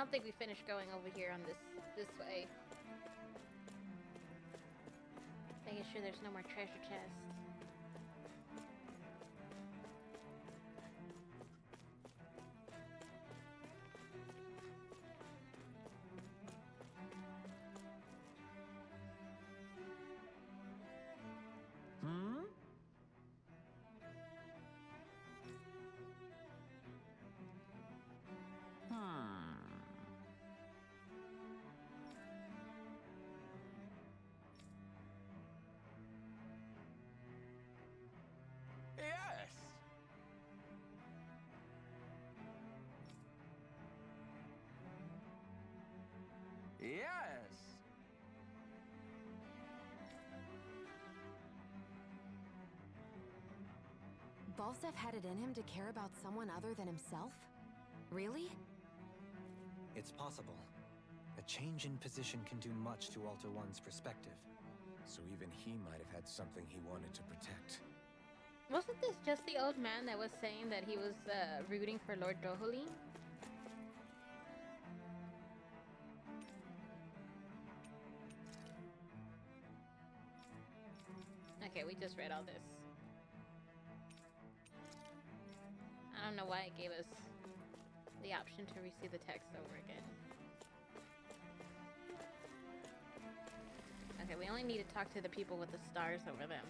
don't think we finished going over here on this way. Making sure there's no more treasure chests. Yes! Yes! Balsef had it in him to care about someone other than himself? Really? It's possible. A change in position can do much to alter one's perspective. So even he might have had something he wanted to protect. Wasn't this just the old man that was saying that he was rooting for Lord Dohuli? Okay, we just read all this. I don't know why it gave us the option to receive the text over again. Okay, we only need to talk to the people with the stars over them.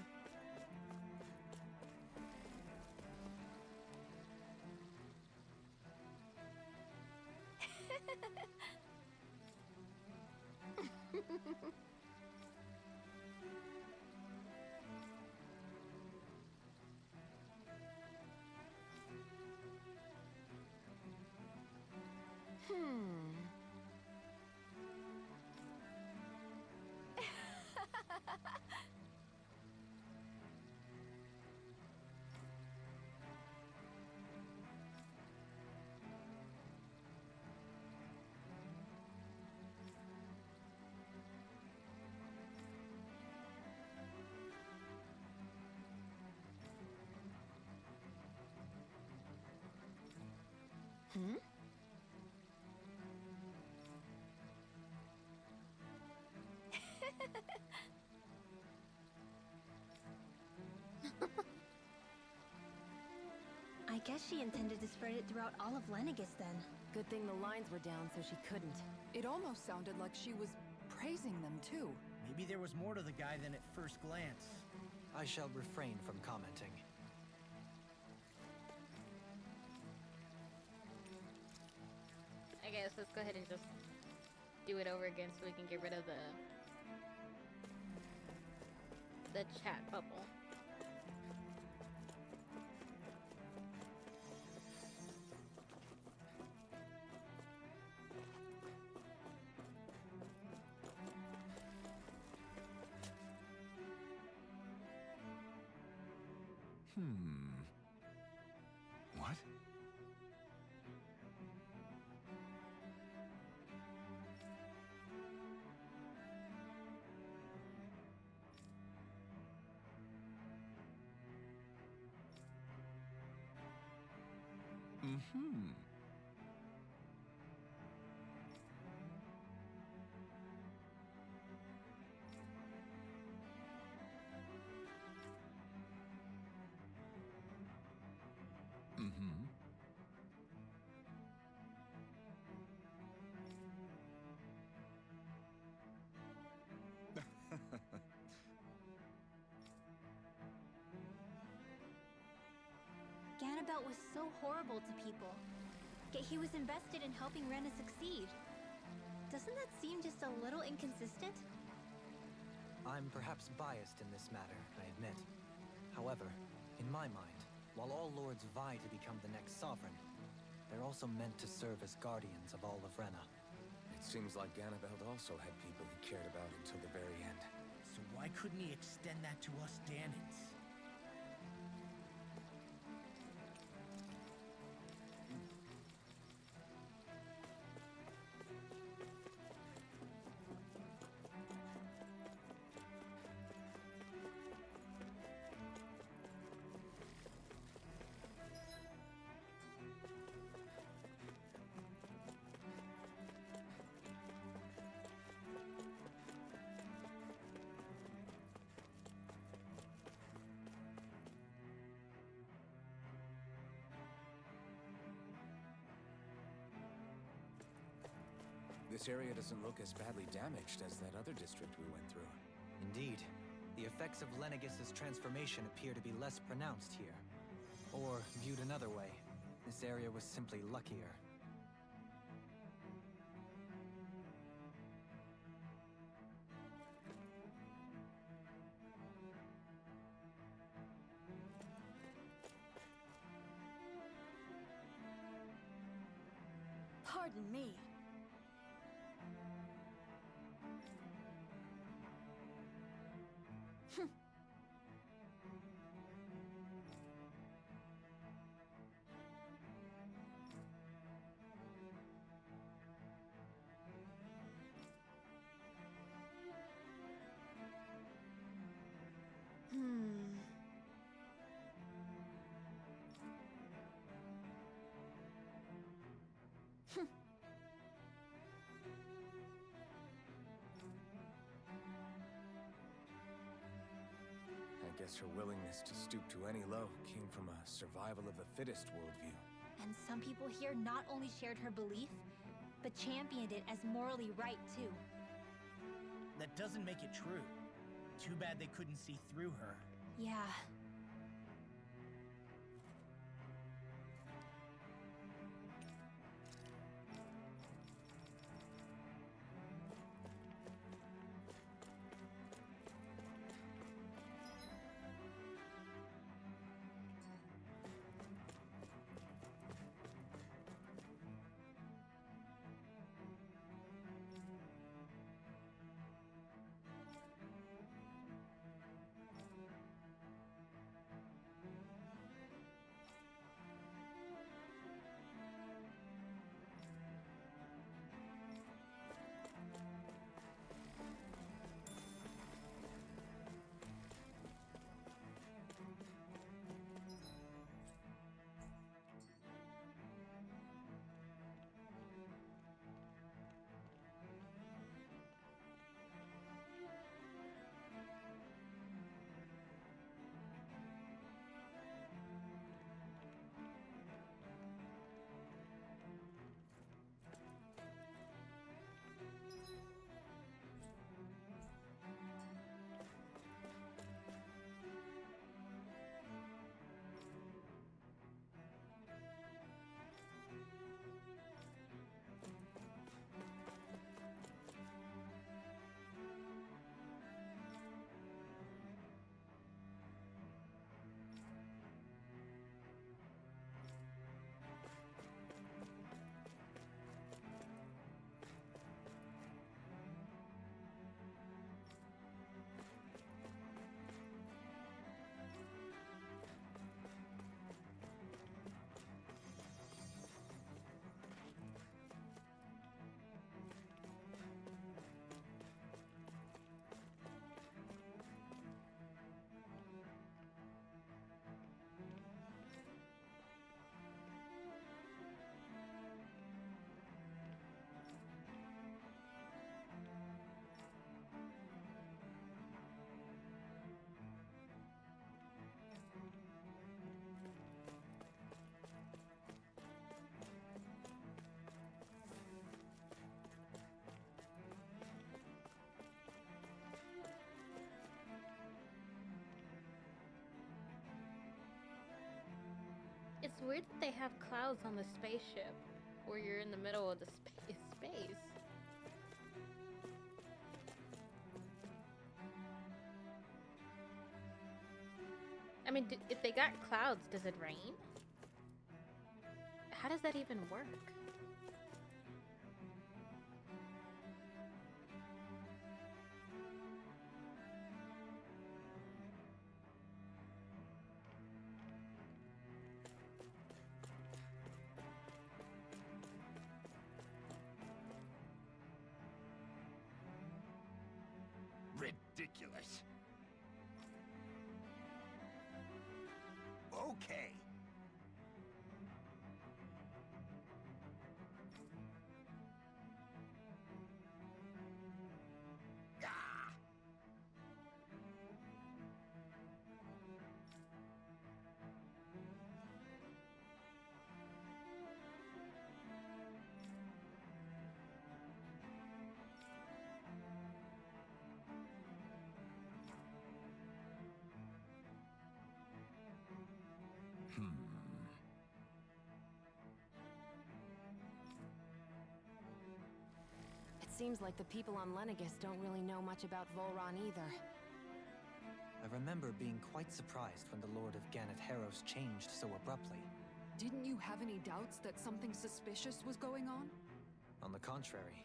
I guess she intended to spread it throughout all of Lenegis then. Good thing the lines were down so she couldn't. It almost sounded like she was praising them too. Maybe there was more to the guy than at first glance. I shall refrain from commenting. I guess let's go ahead and just do it over again so we can get rid of the chat bubble. What? Ganabelt was so horrible to people. Yet he was invested in helping Rena succeed. Doesn't that seem just a little inconsistent? I'm perhaps biased in this matter, I admit. However, in my mind, while all lords vie to become the next sovereign, they're also meant to serve as guardians of all of Rena. It seems like Ganabelt also had people he cared about until the very end. So why couldn't he extend that to us Danans? This area doesn't look as badly damaged as that other district we went through. Indeed. The effects of Lenegis' transformation appear to be less pronounced here. Or, viewed another way, this area was simply luckier. Pardon me. I guess her willingness to stoop to any low came from a survival of the fittest worldview. And some people here not only shared her belief, but championed it as morally right, too. That doesn't make it true. Too bad they couldn't see through her. Yeah. It's weird that they have clouds on the spaceship, where you're in the middle of the space. I mean, if they got clouds, does it rain? How does that even work? Ridiculous. Okay. Ah. seems like the people on Lenegis don't really know much about Volron either. I remember being quite surprised when the Lord of Ganath Haros changed so abruptly. Didn't you have any doubts that something suspicious was going on? On the contrary.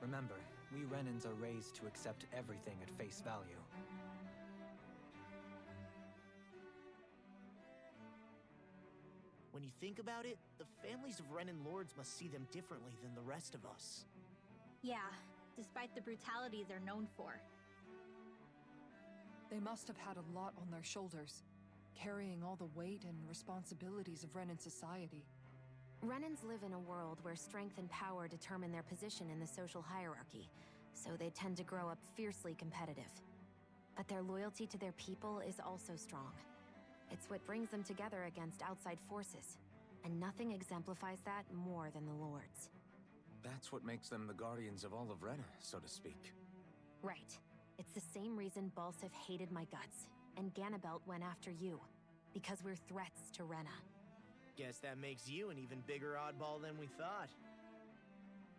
Remember, we Renans are raised to accept everything at face value. When you think about it, the families of Renan lords must see them differently than the rest of us. Yeah, despite the brutality they're known for. They must have had a lot on their shoulders, carrying all the weight and responsibilities of Renan society. Renans live in a world where strength and power determine their position in the social hierarchy, so they tend to grow up fiercely competitive. But their loyalty to their people is also strong. It's what brings them together against outside forces, and nothing exemplifies that more than the Lords. That's what makes them the guardians of all of Rena, so to speak. Right. It's the same reason Balsif hated my guts, and Ganabelt went after you. Because we're threats to Rena. Guess that makes you an even bigger oddball than we thought.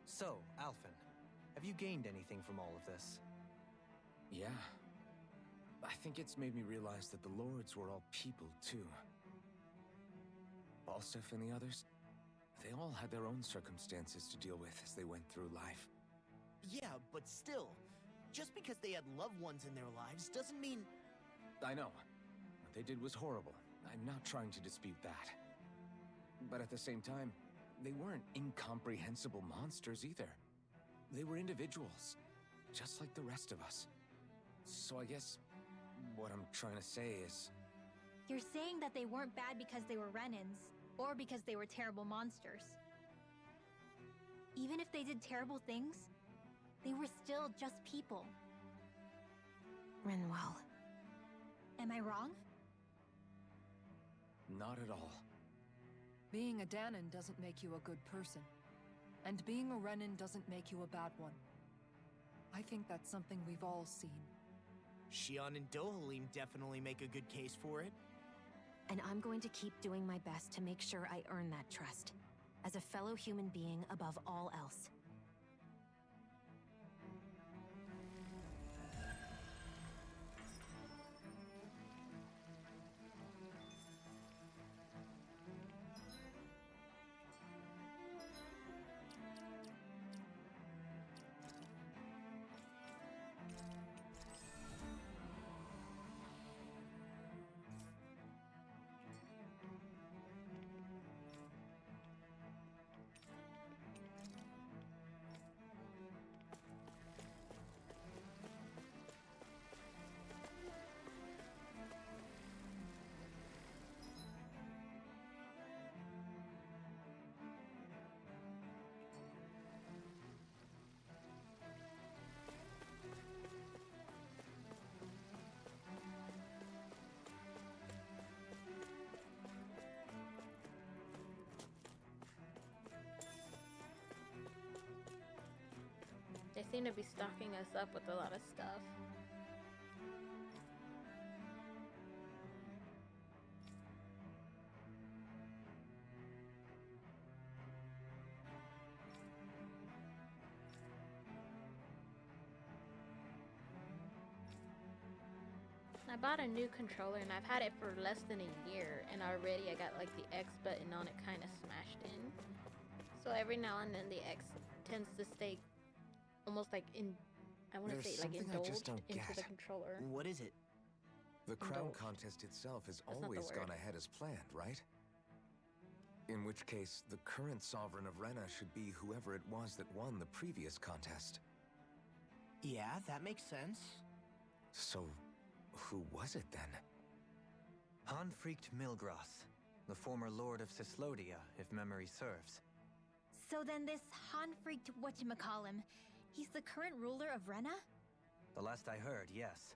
So, Alphen, have you gained anything from all of this? Yeah. I think it's made me realize that the Lords were all people, too. Balsif and the others, they all had their own circumstances to deal with as they went through life. Yeah, but still, just because they had loved ones in their lives doesn't mean... I know. What they did was horrible. I'm not trying to dispute that. But at the same time, they weren't incomprehensible monsters either. They were individuals, just like the rest of us. So I guess what I'm trying to say is... You're saying that they weren't bad because they were Renans, or because they were terrible monsters. Even if they did terrible things, they were still just people. Rinwell. Am I wrong? Not at all. Being a Dahnan doesn't make you a good person. And being a Renan doesn't make you a bad one. I think that's something we've all seen. Shion and Dohalim definitely make a good case for it. And I'm going to keep doing my best to make sure I earn that trust. As a fellow human being above all else. They seem to be stocking us up with a lot of stuff. I bought a new controller and I've had it for less than a year, and already I got like the X button on it kind of smashed in. So every now and then the X tends to stay almost like I want to There's say like something I just indulged don't into get. the controller. What is it? The crown Indulged. contest itself has That's not the always word. gone ahead as planned, right? In which case, the current sovereign of Rena should be whoever it was that won the previous contest. Yeah, that makes sense. So, who was it then? Hanfricht Milgras, the former Lord of Cyslodia, if memory serves. So then this Hanfricht whatchamacallem, he's the current ruler of Rena? The last I heard, yes.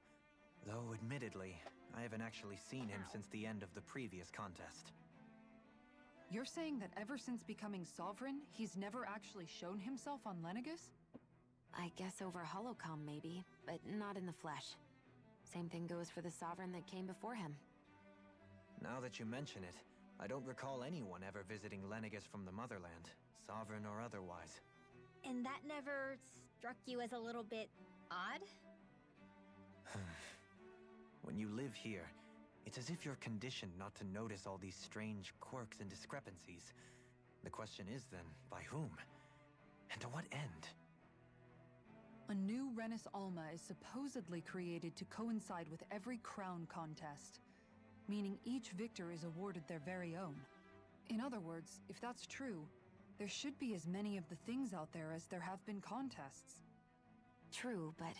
Though, admittedly, I haven't actually seen him since the end of the previous contest. You're saying that ever since becoming sovereign, he's never actually shown himself on Lenegis? I guess over Holocom maybe, but not in the flesh. Same thing goes for the sovereign that came before him. Now that you mention it, I don't recall anyone ever visiting Lenegis from the motherland, sovereign or otherwise. And that never struck you as a little bit odd? When you live here, it's as if you're conditioned not to notice all these strange quirks and discrepancies. The question is then, by whom? And to what end? A new Renis Alma is supposedly created to coincide with every crown contest, meaning each victor is awarded their very own. In other words, if that's true, there should be as many of the things out there as there have been contests. True, but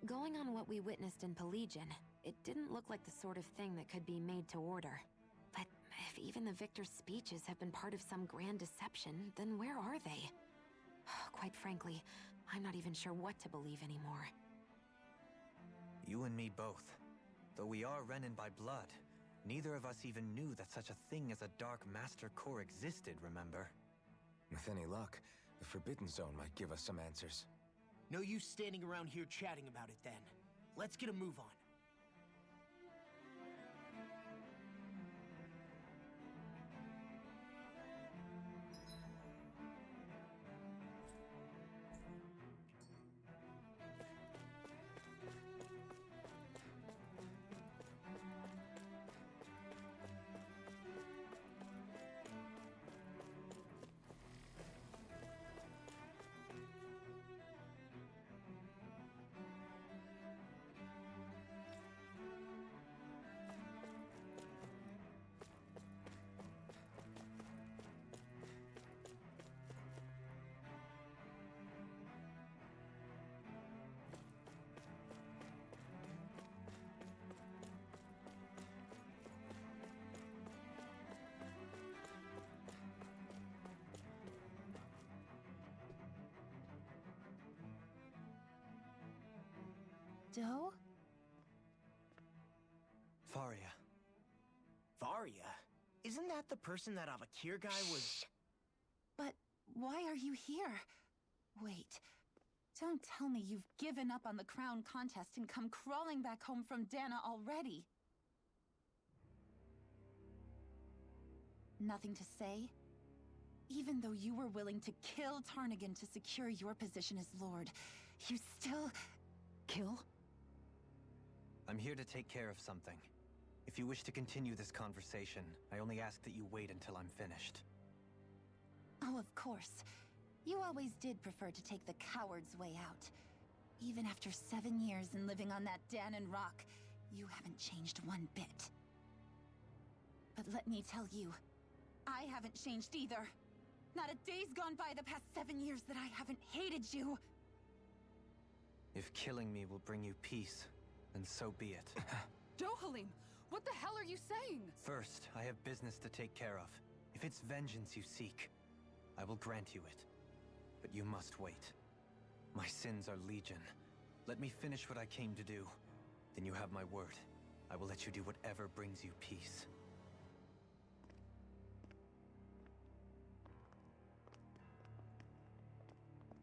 going on what we witnessed in Pelegion, it didn't look like the sort of thing that could be made to order. But if even the victor's speeches have been part of some grand deception, then where are they? Quite frankly, I'm not even sure what to believe anymore. You and me both. Though we are Renin by blood, neither of us even knew that such a thing as a Dark Master Corps existed, remember? With any luck, the Forbidden Zone might give us some answers. No use standing around here chatting about it then. Let's get a move on. Doe? Faria. Varia? Isn't that the person that Avakir guy was... But why are you here? Wait, don't tell me you've given up on the crown contest and come crawling back home from Dana already. Nothing to say? Even though you were willing to kill Tarnigan to secure your position as Lord, you still... Kill? I'm here to take care of something. If you wish to continue this conversation, I only ask that you wait until I'm finished. Oh, of course. You always did prefer to take the coward's way out. Even after 7 years and living on that Danon rock, you haven't changed one bit. But let me tell you, I haven't changed either. Not a day's gone by the past 7 years that I haven't hated you. If killing me will bring you peace, then so be it. Dohalim, what the hell are you saying? First, I have business to take care of. If it's vengeance you seek, I will grant you it. But you must wait. My sins are legion. Let me finish what I came to do. Then you have my word. I will let you do whatever brings you peace.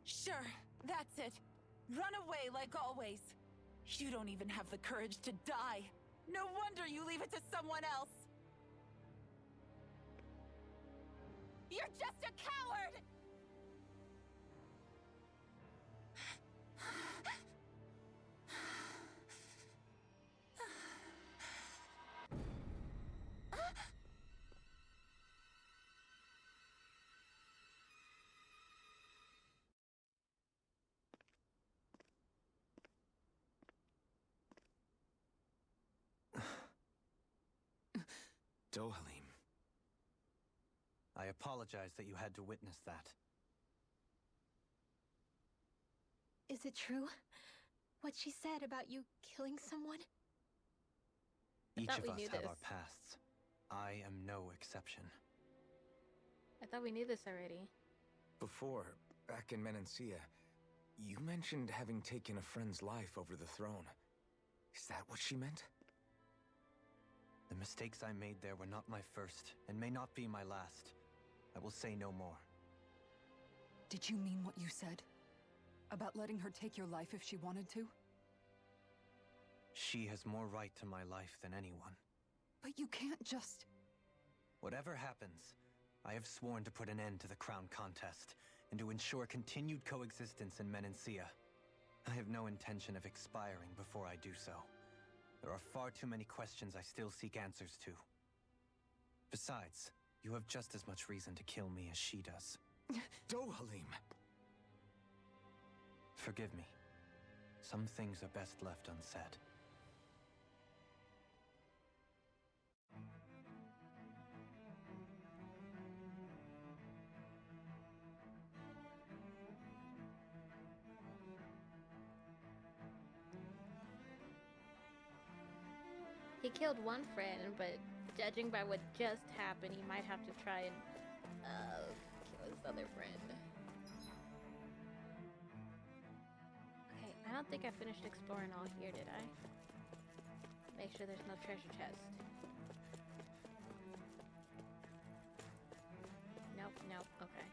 Sure, that's it. Run away like always. You don't even have the courage to die. No wonder you leave it to someone else. You're just a coward! Dohalim. I apologize that you had to witness that. Is it true? What she said about you killing someone? Each thought of we us knew have this. our pasts. I am no exception. I thought we knew this already. Before, back in Menancia, you mentioned having taken a friend's life over the throne. Is that what she meant? The mistakes I made there were not my first, and may not be my last. I will say no more. Did you mean what you said? About letting her take your life if she wanted to? She has more right to my life than anyone. But you can't just... Whatever happens, I have sworn to put an end to the crown contest, and to ensure continued coexistence in Menancia. I have no intention of expiring before I do so. There are far too many questions I still seek answers to. Besides, you have just as much reason to kill me as she does. Dohalim! Forgive me. Some things are best left unsaid. He killed one friend, but judging by what just happened, he might have to try and kill his other friend. Okay, I don't think I finished exploring all here, did I? Make sure there's no treasure chest. Nope, nope, okay.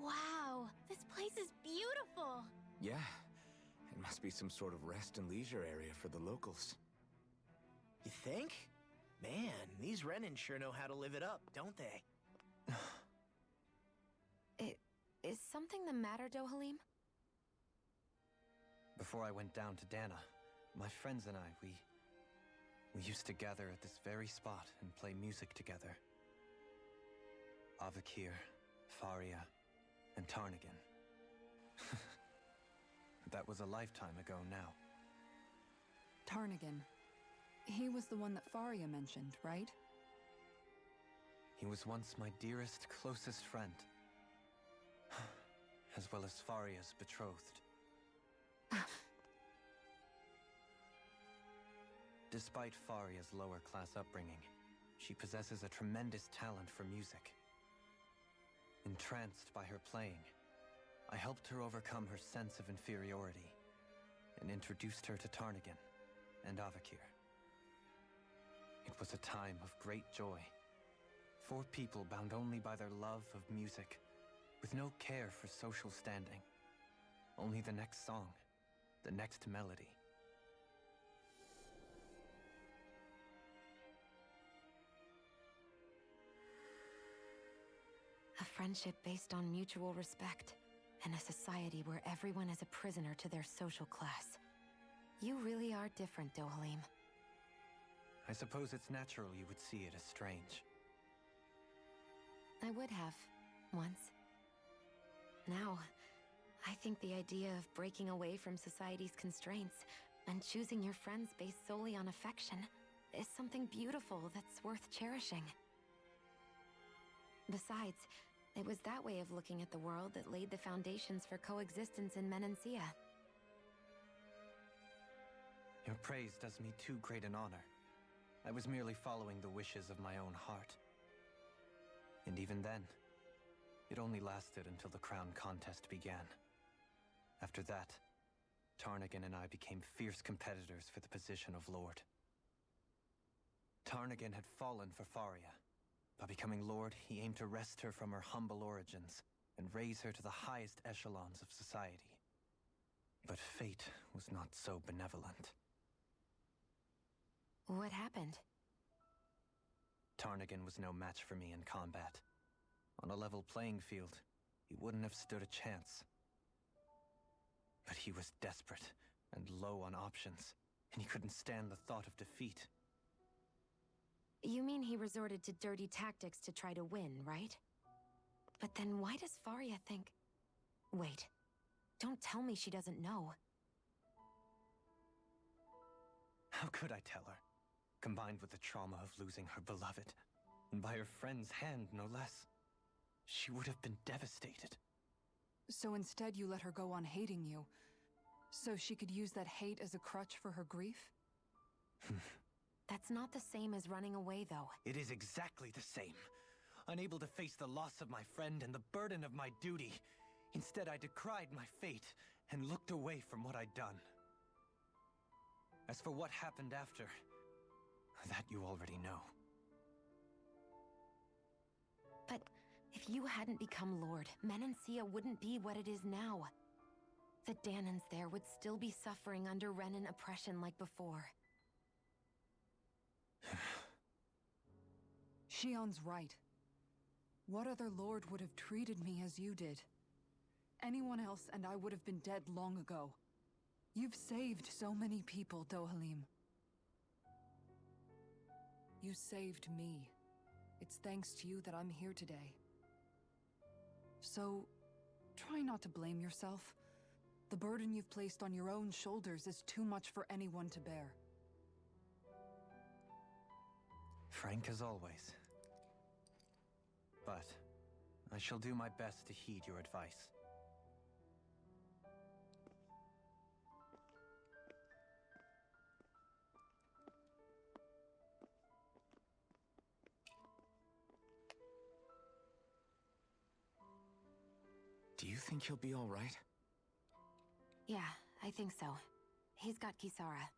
Wow, this place is beautiful! Yeah, it must be some sort of rest and leisure area for the locals. You think? Man, these Renan sure know how to live it up, don't they? Is something the matter, Dohalim? Before I went down to Dana, my friends and I, we used to gather at this very spot and play music together. Avakir, Faria, and Tarnigan. That was a lifetime ago now. Tarnigan. He was the one that Faria mentioned, right? He was once my dearest, closest friend. As well as Faria's betrothed. Despite Faria's lower-class upbringing, she possesses a tremendous talent for music. Entranced by her playing, I helped her overcome her sense of inferiority and introduced her to Tarnagin and Avakir. It was a time of great joy. 4 people bound only by their love of music, with no care for social standing. Only the next song, the next melody. A friendship based on mutual respect, and a society where everyone is a prisoner to their social class. You really are different, Dohalim. I suppose it's natural you would see it as strange. I would have, once. Now, I think the idea of breaking away from society's constraints and choosing your friends based solely on affection is something beautiful that's worth cherishing. Besides, it was that way of looking at the world that laid the foundations for coexistence in Menancia. Your praise does me too great an honor. I was merely following the wishes of my own heart. And even then, it only lasted until the crown contest began. After that, Tarnagin and I became fierce competitors for the position of Lord. Tarnagin had fallen for Faria. By becoming Lord, he aimed to wrest her from her humble origins and raise her to the highest echelons of society. But fate was not so benevolent. What happened? Tarnagin was no match for me in combat. On a level playing field, he wouldn't have stood a chance. But he was desperate and low on options, and he couldn't stand the thought of defeat. You mean he resorted to dirty tactics to try to win, right? But then why does Faria think... Wait, don't tell me she doesn't know. How could I tell her? Combined with the trauma of losing her beloved, and by her friend's hand, no less, she would have been devastated. So instead you let her go on hating you, so she could use that hate as a crutch for her grief? That's not the same as running away, though. It is exactly the same. Unable to face the loss of my friend and the burden of my duty, instead I decried my fate and looked away from what I'd done. As for what happened after, that you already know. But if you hadn't become Lord, Menancia wouldn't be what it is now. The Dahnans there would still be suffering under Renan oppression like before. Shionne's right. What other lord would have treated me as you did? Anyone else and I would have been dead long ago. You've saved so many people, Dohalim. You saved me. It's thanks to you that I'm here today. So, try not to blame yourself. The burden you've placed on your own shoulders is too much for anyone to bear. Frank as always. But I shall do my best to heed your advice. Do you think he'll be all right? Yeah, I think so. He's got Kisara.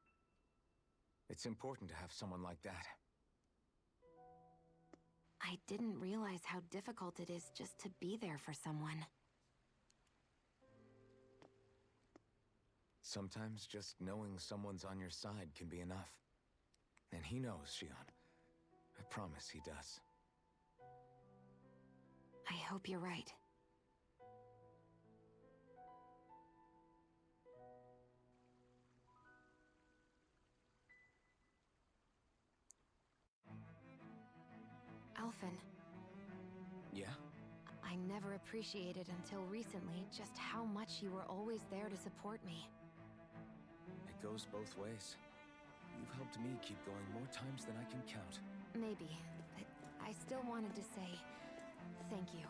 It's important to have someone like that. I didn't realize how difficult it is just to be there for someone. Sometimes just knowing someone's on your side can be enough. And he knows, Shionne. I promise he does. I hope you're right. Alphen. Yeah? I never appreciated until recently just how much you were always there to support me. It goes both ways. You've helped me keep going more times than I can count. Maybe, but I still wanted to say thank you.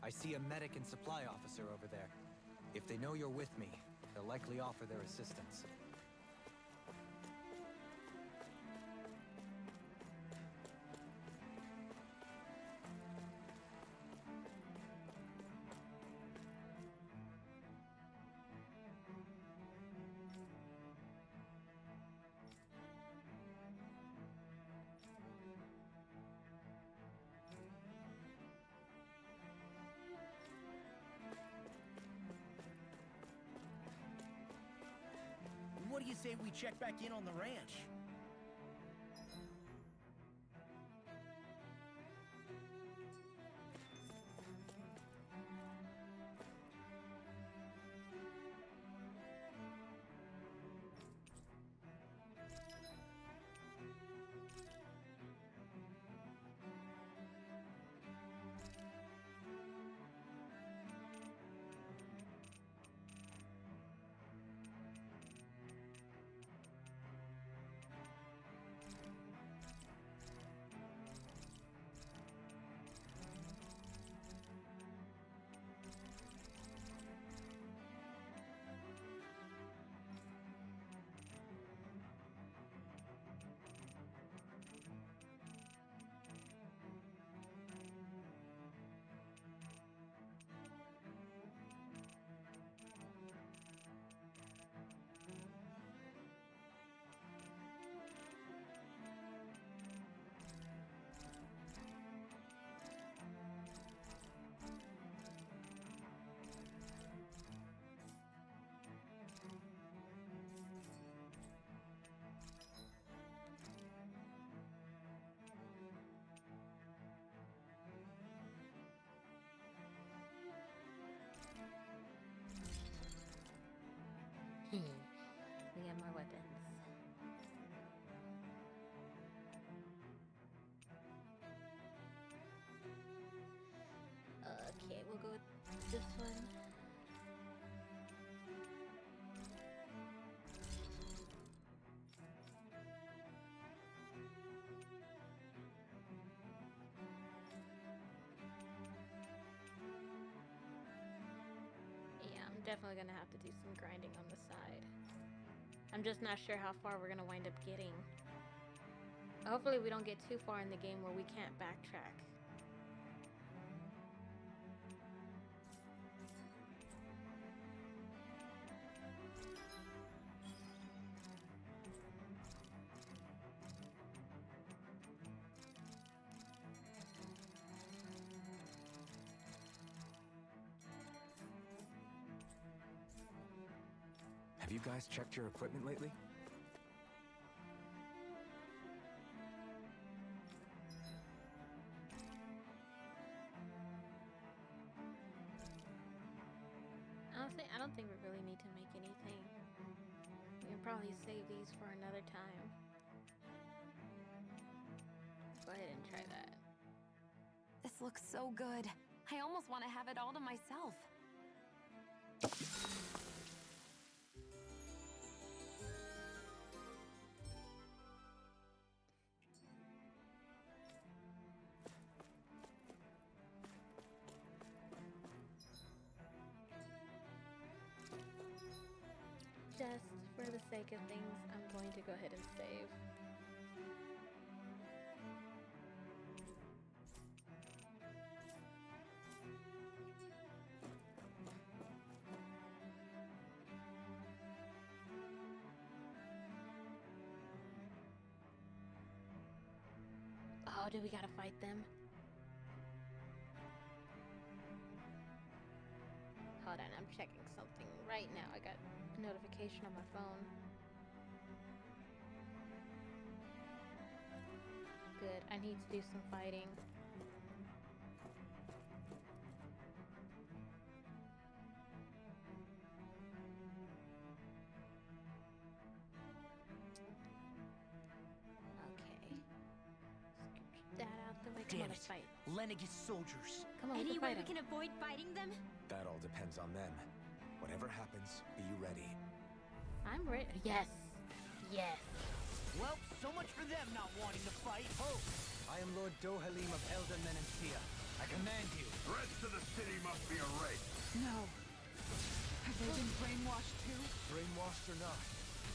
I see a medic and supply officer over there. If they know you're with me, they'll likely offer their assistance. What do you say we check back in on the ranch? We got more weapons. Okay, we'll go with this one. Yeah, I'm definitely gonna have to do some grinding on the side. I'm just not sure how far we're gonna wind up getting. Hopefully we don't get too far in the game where we can't backtrack. Have you guys checked your equipment lately? Honestly, I don't think we really need to make anything. We can probably save these for another time. Go ahead and try that. This looks so good. I almost want to have it all to myself. Just for the sake of things, I'm going to go ahead and save. Oh, do we gotta fight them? Hold on, I'm checking something right now. I got a notification on my phone. Good, I need to do some fighting. Okay. Scooch that out the way. Come Damn on, it. let's fight. Lennigus soldiers. Come on, we Any can way fight we 'em. can avoid fighting them? That all depends on them. Whatever happens, be ready. I'm ready. Yes. Yes. Well, so much for them not wanting to fight. Oh, I am Lord Dohalim of Elder Menancia. I command you. Rest of the city must be erased. No. Have they been brainwashed too? Brainwashed or not,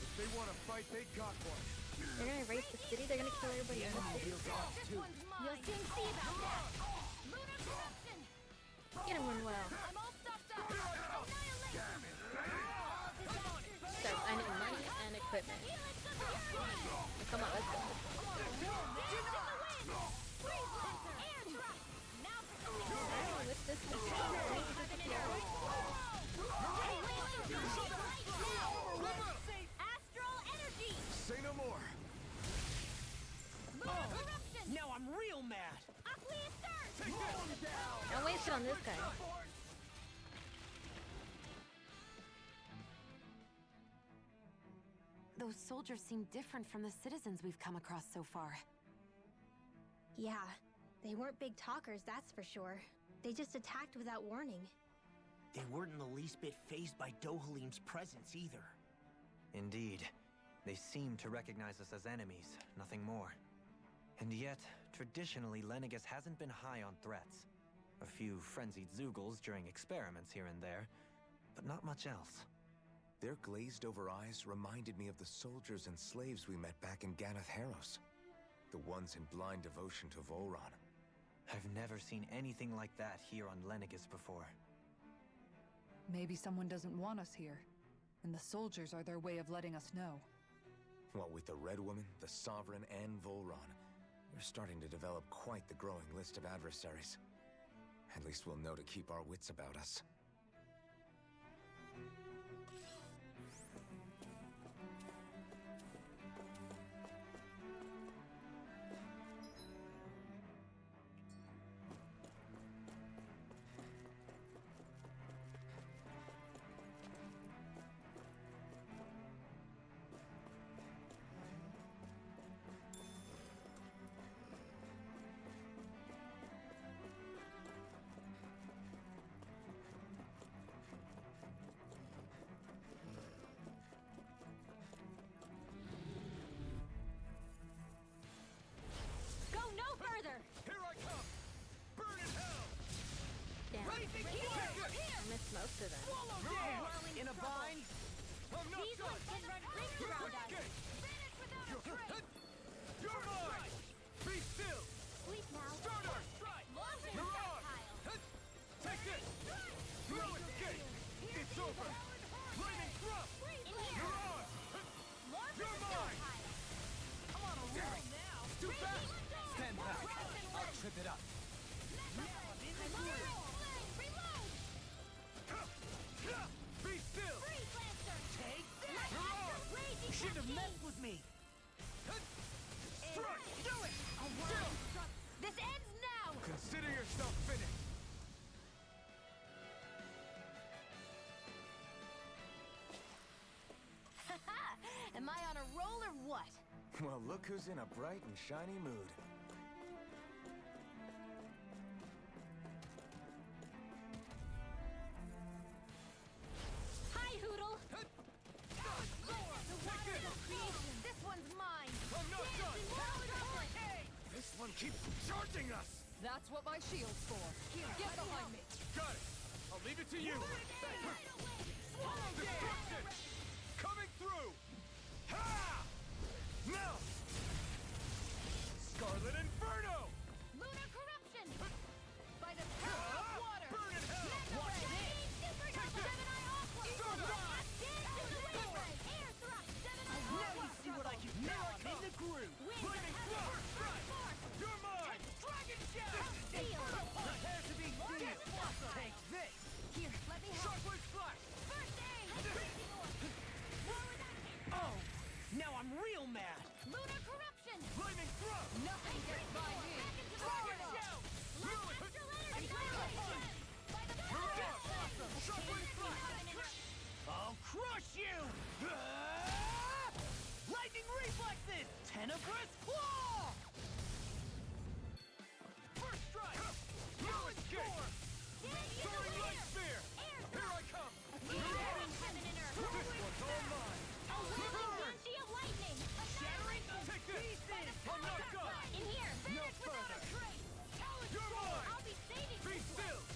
if they want to fight, they got one. They're gonna erase the city. They're gonna kill everybody in the city. You'll soon see about that. Lunar corruption. Get him, Manuel. I'm all stocked up. Annihilation. So I need money and equipment. Come on, let's go. Alright, what's this? Astral energy. Say no more. Lunar corruption. Now I'm real mad. Aqueous surge. Don't waste it on this guy. Those soldiers seem different from the citizens we've come across so far. Yeah, they weren't big talkers, that's for sure. They just attacked without warning. They weren't in the least bit fazed by Dohalim's presence either. Indeed. They seem to recognize us as enemies, nothing more. And yet, traditionally, Lenegis hasn't been high on threats. A few frenzied Zeugles during experiments here and there, but not much else. Their glazed-over eyes reminded me of the soldiers and slaves we met back in Ganath Haros. The ones in blind devotion to Volron. I've never seen anything like that here on Lenegis before. Maybe someone doesn't want us here, and the soldiers are their way of letting us know. What with the Red Woman, the Sovereign, and Volron, we're starting to develop quite the growing list of adversaries. At least we'll know to keep our wits about us. Go no further. Here I come! Burn in hell! Damn. I missed most of them. In a bind? I'm not These done! ones can run rings around us. Quick! Finish without a trace. You're mine! Be still! Sleep now. Starter! Launching You're on! projectile. Take this! No escape! It's over! Lightning thrust! In You're here. on! Launching You're mine! projectile. I'm on a roll now. Too fast! Stand back! I'll trip it up. Reload. Be still! Freeze Lancer. Take My that! astral raging You should have cascade. messed with me. Strike! Do it! A whirling struck. This ends now. Consider yourself finished! Am I on a roll or what? Well, look who's in a bright and shiny mood. Hi, Hoodle. The waters of creation. This one's mine. I'm not done! Hey. This one keeps charging us! That's what my shield's for. Here, get behind me. Got it! I'll leave it to you! Destruction! Coming through! Ha! Now! Scarlet Inferno! Lunar corruption. By the power of water. Burn in hell! Watch this. Supernova. Gemini Aqua. Stardust! Dance to the wind. Air thrust. Gemini Now Aqua. you see what I can do. Now I'm in the groove. Wind of Lightning heaven. thrust! First force. You're mine! Dragon Shell. Steel. Prepare to be sealed. Take this. Here, let me help. Shockwave Flash! First aid. Raging orb. War without Oh, now I'm real mad. Lunar corruption. Lightning thrust! Nothing gets by me. Dragon Shell. Astral energy. By the power of flame. Shockwave Flash! I'll crush you! Lightning reflexes! Tenebrous claw! First strike! No escape! Soaring Light Spear! Here I come! Heaven and earth. This one's all mine! A whirling banshee of lightning. Shattering Take this! By the I'm not done! In here. No Finish without a further. trace. You're mine! I'll be saving Be this still! one.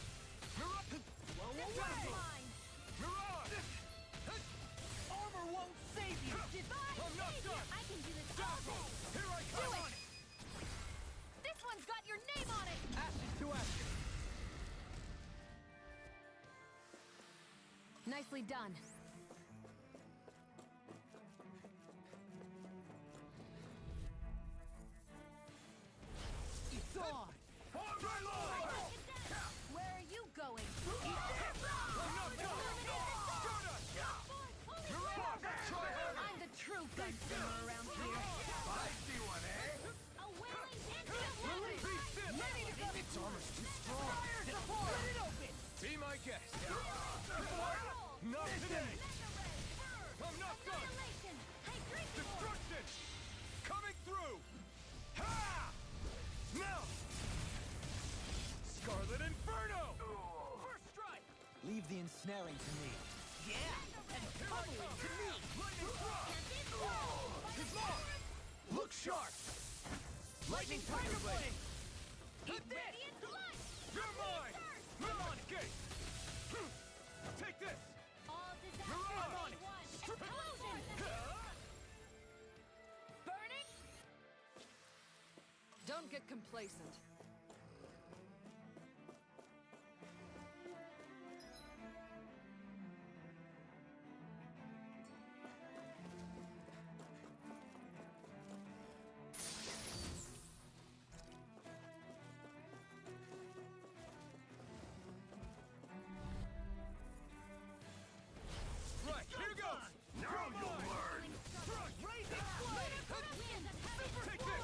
Nicely done. It's on! Where are you going? I'm the true gunslinger around here. I see one, eh? A wailing instant Its armor's too strong. Let it open! Be my guest. Not today! I'm not done! annihilation! Hydration! Destruction! Coming through! Ha! Now! Scarlet Inferno! First strike! Leave the ensnaring to me. Yeah, and pummeling to me. Lightning thrust! His mark. Look sharp. Lightning Tiger Blade! Eat radiant blood! You're mine! I'm on gate! Take this! All disasters Mirage! made one! Explosion! Burning? Don't get complacent. Right, here goes! Now you'll learn! Raise it! Take this!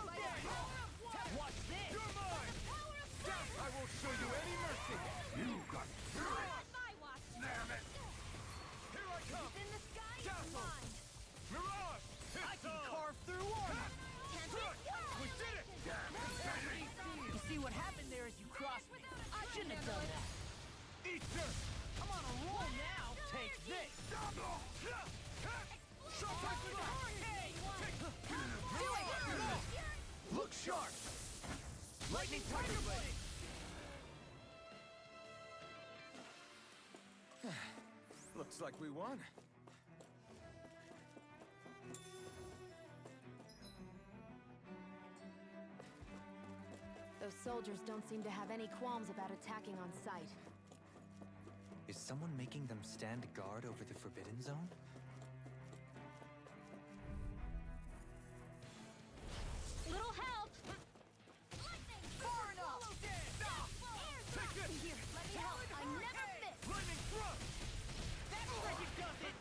Watch this. You're mine! I won't show you any mercy! You got My watch! Damn it! Here I come! In the sky is Dazzle! mine! Mirage! I can carve through armor. We did it! You see what happened there as you crossed me. I shouldn't have done that. Eat dirt! I'm on a roll now. Take this. Showtime to the hurricane! Look sharp. Lightning Tiger Blade. Looks like we won. Those soldiers don't seem to have any qualms about attacking on sight. Is someone making them stand guard over the Forbidden Zone? Little help! Far enough! Take this! Here, let me help! I never miss! Lightning thrust! That's like it does it.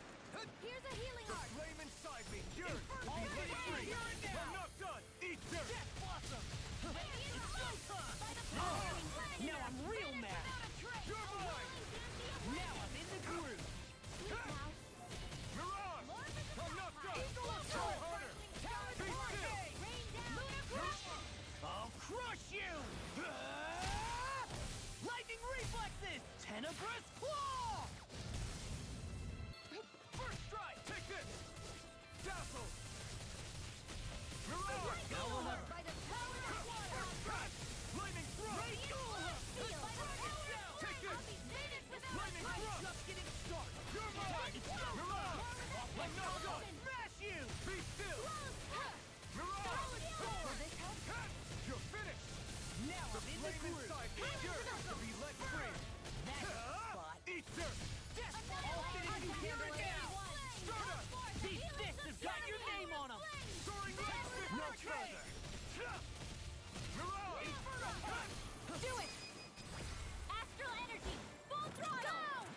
Here's a healing The art! flame inside me yearns to be let free! I'm not done! Eat dirt! Death Blossom. Radiant showtime! By the Oh, power of Planet now I'm real mad. without a trace! You're mine! Now I'm in the groove. Sweet now! Mirage! I'm not done! Eagle Try harder! Be still! Rain down! Ludicrous! I'll crush you. Lightning reflexes. Tenebrous claw. First strike! Take this! Dazzle! Mirage! By the power of water! Lightning thrust! Radiant by the power of Take this! I'll be finished without Lightning a trace! thrust! Just getting started. You're mine! Mirage! I'm not done! Smash you. Be still! Mirage! You're finished! Now I'm in the Flame groove. inside me yearns to be let free! That's the spot. Eat dirt! I'll finish you here and now. Stardust! These fists have got your name on them. Soaring Blast! No further! Mirage! Do it! Astral energy! Full throttle!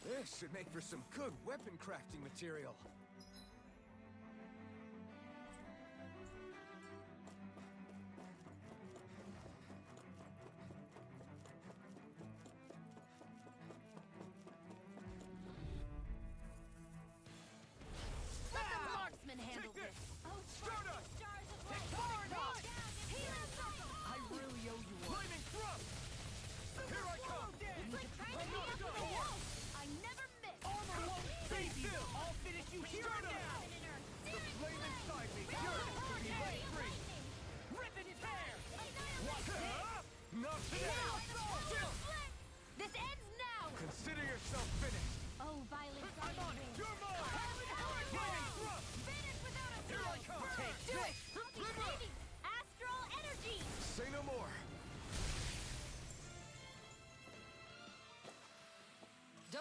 This should make for some good weapon crafting material. Let the marksman handle Take this! this! Oh, Stardust! stars of Take light! fire now! Healing cycle! I really owe you one. Lightning thrust! Here I come! It's like trying to beat up with a wolf! I never miss! Armor won't save you. I'll finish you here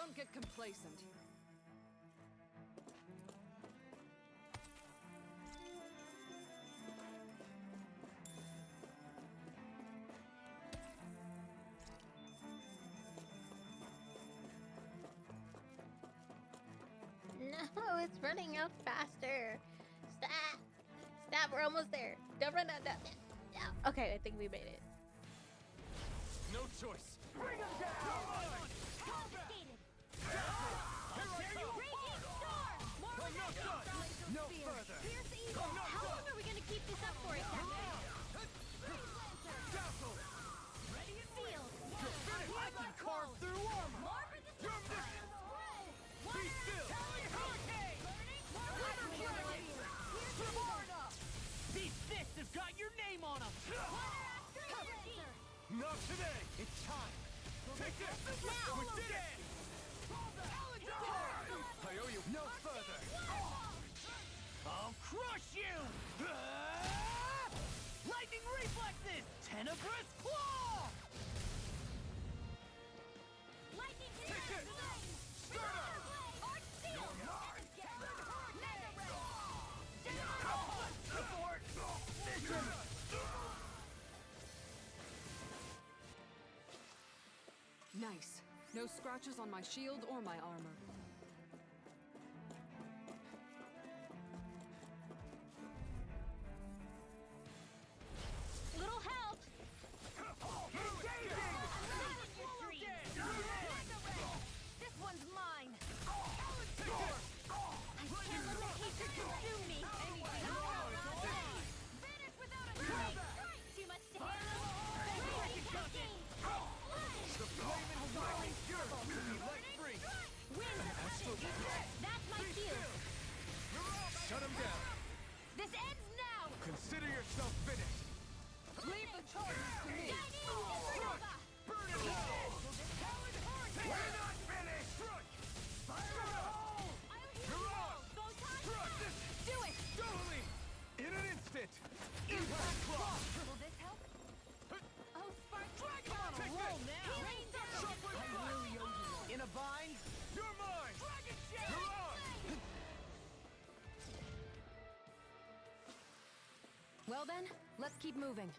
Don't get complacent. No, it's running out faster. Stop! Stop, we're almost there. Don't run out. Yeah. Okay, I think we made it. No choice. Bring him down! Confiscated! Here I come! Raging storm! More I'm not done! No further! Fierce evil! I'm not How done! long are we gonna keep this up for, Captain? Dazzle! Ready and field! I can carve through armor! More for the Your storm! mission! Be still! Hurricane! These fists have got your name on them! Not today! It's time! Take this! Now! We did it! I owe you no further! I'll crush you! Lightning reflexes! Tenebrous claw! Lightning Take this! Stir up! Arch seal! Support! Mission! Nice. No scratches on my shield or my armor. Little help! This one's mine! I can't let the hatred consume me! Vanish without a trace! Too much to handle! The flame and fire is yours! Be let free! Wind! That's my cue! Shut him down! This ends now! Consider yourself finished! Leave the charges to me! Burn it all! We're not finished! Strike! Fire it all! You're on! Strike this! Do it! Totally! In an instant! Impact claw! Will this help? Oh, Spark! Come on, Roll now! Healing circle! In a bind? You're mine! You're on! Well then, let's keep moving.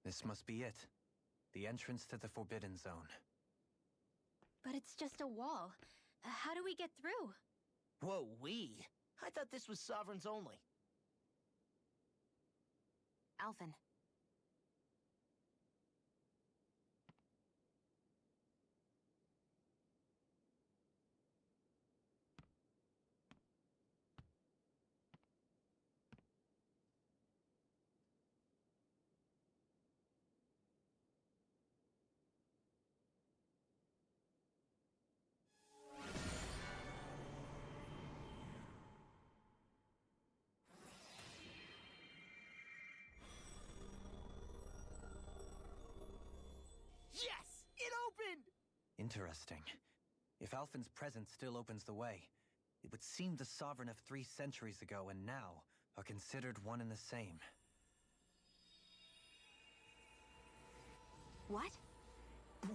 This must be it. The entrance to the Forbidden Zone. But it's just a wall. How do we get through? Whoa, we? I thought this was Sovereigns only. Alphen. Yes! It opened! Interesting. If Alphen's presence still opens the way, it would seem the Sovereign of 3 centuries ago and now are considered one and the same. What?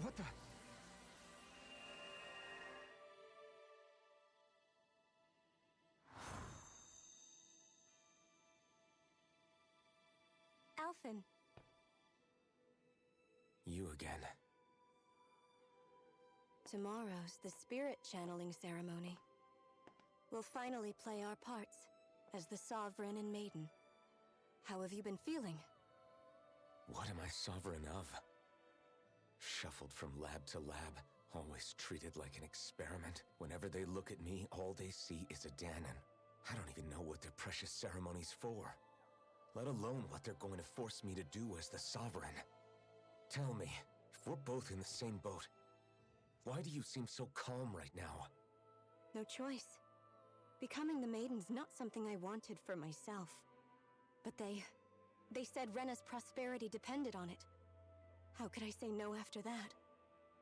What the? Alphen. You again. Tomorrow's the spirit channeling ceremony. We'll finally play our parts as the Sovereign and Maiden. How have you been feeling? What am I sovereign of? Shuffled from lab to lab, always treated like an experiment. Whenever they look at me, all they see is a Dahnan. I don't even know what their precious ceremony's for, let alone what they're going to force me to do as the Sovereign. Tell me, if we're both in the same boat, why do you seem so calm right now? No choice. Becoming the Maiden's not something I wanted for myself. But they said Rena's prosperity depended on it. How could I say no after that?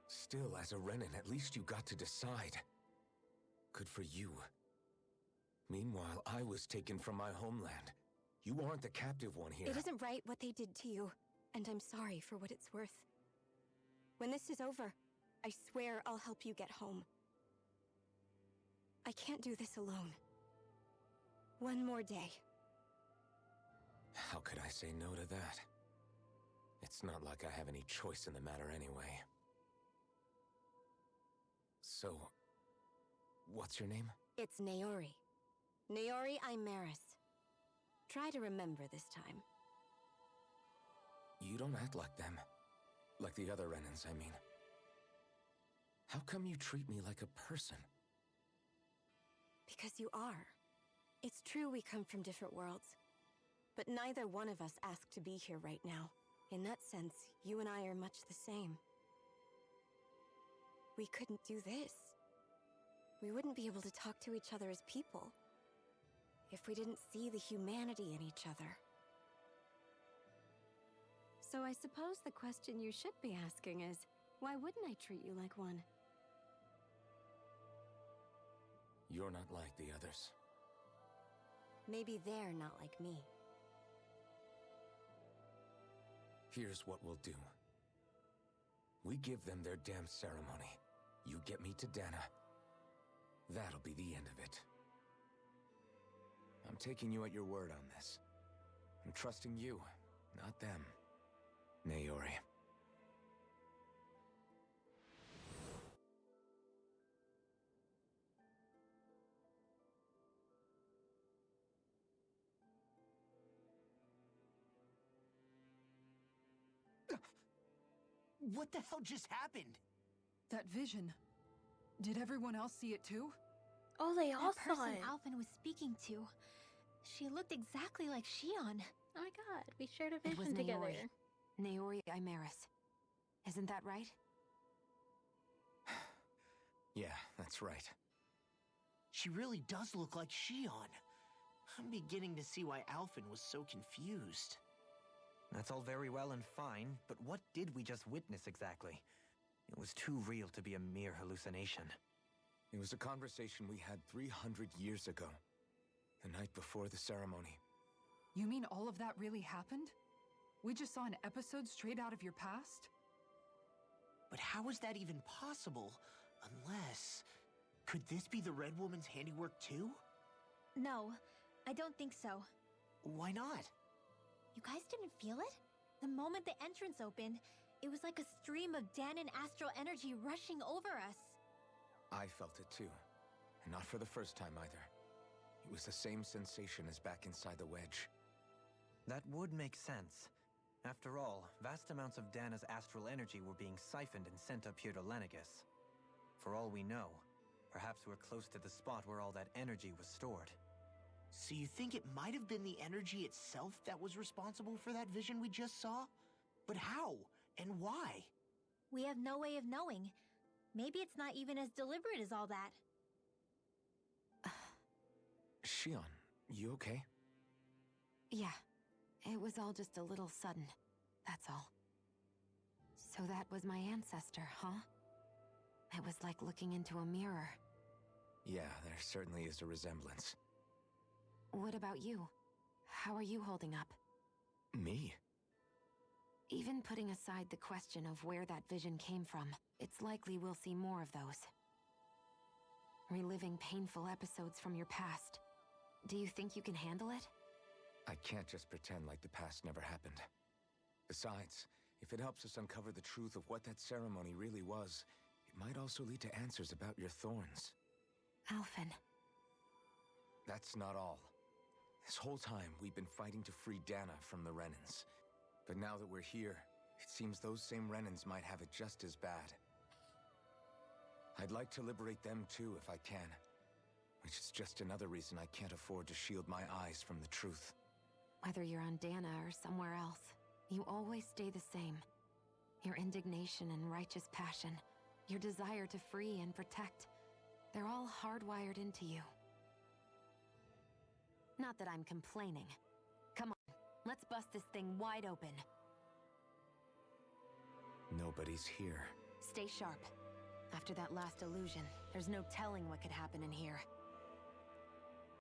Still, as a Renan, at least you got to decide. Good for you. Meanwhile, I was taken from my homeland. You aren't the captive one here. It isn't right what they did to you, and I'm sorry for what it's worth. When this is over, I swear I'll help you get home. I can't do this alone. One more day. How could I say no to that? It's not like I have any choice in the matter anyway. So, what's your name? It's Naori. Naori Imaris. Try to remember this time. You don't act like them. Like the other Renans, I mean. How come you treat me like a person? Because you are. It's true we come from different worlds. But neither one of us asked to be here right now. In that sense, you and I are much the same. We couldn't do this. We wouldn't be able to talk to each other as people if we didn't see the humanity in each other. So I suppose the question you should be asking is, why wouldn't I treat you like one? You're not like the others. Maybe they're not like me. Here's what we'll do. We give them their damn ceremony. You get me to Dana. That'll be the end of it. I'm taking you at your word on this. I'm trusting you, not them. Naori. What the hell just happened? That vision. Did everyone else see it too? Oh, they all That saw person it. Alphen was speaking to. She looked exactly like Shion. Oh my god, we shared a It was vision together. Naori Imaris. Isn't that right? Yeah, that's right. She really does look like Shion. I'm beginning to see why Alphen was so confused. That's all very well and fine, but what did we just witness exactly? It was too real to be a mere hallucination. It was a conversation we had 300 years ago. The night before the ceremony. You mean all of that really happened? We just saw an episode straight out of your past? But how is that even possible? Unless... Could this be the Red Woman's handiwork too? No, I don't think so. Why not? You guys didn't feel it? The moment the entrance opened, it was like a stream of Danon astral energy rushing over us. I felt it too. And not for the first time either. It was the same sensation as back inside the wedge. That would make sense. After all, vast amounts of Dana's astral energy were being siphoned and sent up here to Lenegus. For all we know, perhaps we're close to the spot where all that energy was stored. So you think it might have been the energy itself that was responsible for that vision we just saw? But how? And why? We have no way of knowing. Maybe it's not even as deliberate as all that. Shion, you okay? Yeah. It was all just a little sudden. That's all. So that was my ancestor, huh? It was like looking into a mirror. Yeah, there certainly is a resemblance. What about you? How are you holding up? Me? Even putting aside the question of where that vision came from, it's likely we'll see more of those. Reliving painful episodes from your past. Do you think you can handle it? I can't just pretend like the past never happened. Besides, if it helps us uncover the truth of what that ceremony really was, it might also lead to answers about your thorns. Alphen. That's not all. This whole time, we've been fighting to free Dana from the Renans. But now that we're here, it seems those same Renans might have it just as bad. I'd like to liberate them too, if I can. which is just another reason I can't afford to shield my eyes from the truth. Whether you're on Dana or somewhere else, you always stay the same. Your indignation and righteous passion, your desire to free and protect, they're all hardwired into you. Not that I'm complaining. Come on, let's bust this thing wide open. Nobody's here. Stay sharp. After that last illusion, there's no telling what could happen in here.